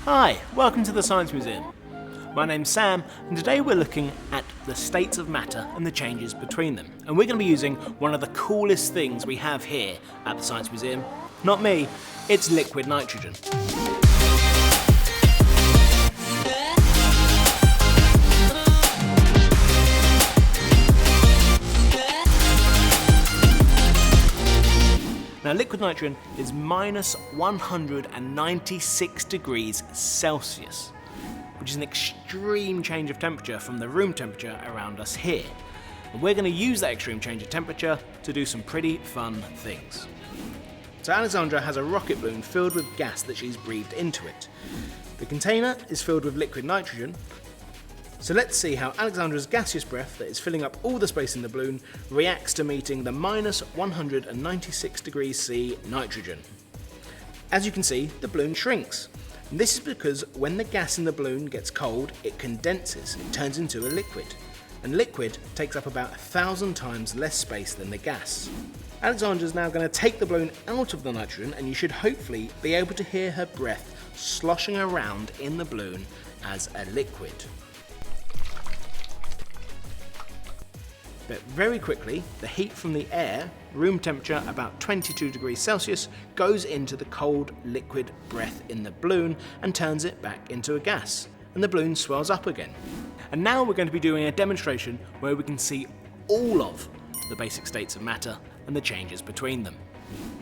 Hi, welcome to the Science Museum. My name's Sam, and today we're looking at the states of matter and the changes between them. And we're going to be using one of the coolest things we have here at the Science Museum. Not me, it's liquid nitrogen. Now, liquid nitrogen is minus 196 degrees Celsius, which is an extreme change of temperature from the room temperature around us here. And we're going to use that extreme change of temperature to do some pretty fun things. So Alexandra has a rocket balloon filled with gas that she's breathed into it. The container is filled with liquid nitrogen. So let's see how Alexandra's gaseous breath that is filling up all the space in the balloon reacts to meeting the minus 196 degrees C nitrogen. As you can see, the balloon shrinks. And this is because when the gas in the balloon gets cold, it condenses, it turns into a liquid. And liquid takes up about 1,000 times less space than the gas. Alexandra's now going to take the balloon out of the nitrogen, and you should hopefully be able to hear her breath sloshing around in the balloon as a liquid. But very quickly, the heat from the air, room temperature about 22 degrees Celsius, goes into the cold liquid breath in the balloon and turns it back into a gas, and the balloon swells up again. And now we're going to be doing a demonstration where we can see all of the basic states of matter and the changes between them.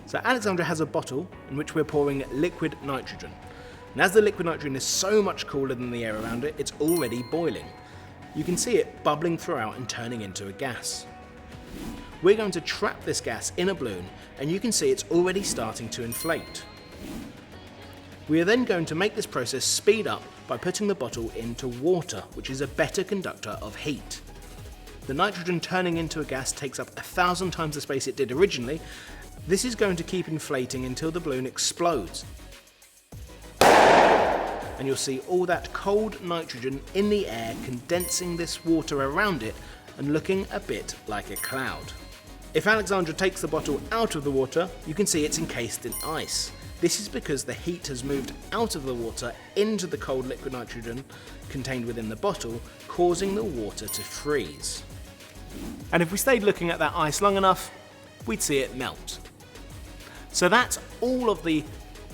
So Alexandra has a bottle in which we're pouring liquid nitrogen. And as the liquid nitrogen is so much cooler than the air around it, it's already boiling. You can see it bubbling throughout and turning into a gas. We're going to trap this gas in a balloon, and you can see it's already starting to inflate. We are then going to make this process speed up by putting the bottle into water, which is a better conductor of heat. The nitrogen turning into a gas takes up 1,000 times the space it did originally. This is going to keep inflating until the balloon explodes. And you'll see all that cold nitrogen in the air condensing this water around it and looking a bit like a cloud. If Alexandra takes the bottle out of the water, you can see it's encased in ice. This is because the heat has moved out of the water into the cold liquid nitrogen contained within the bottle, causing the water to freeze. And if we stayed looking at that ice long enough, we'd see it melt. So that's all of the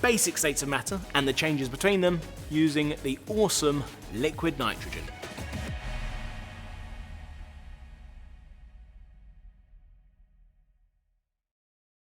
basic states of matter and the changes between them using the awesome liquid nitrogen.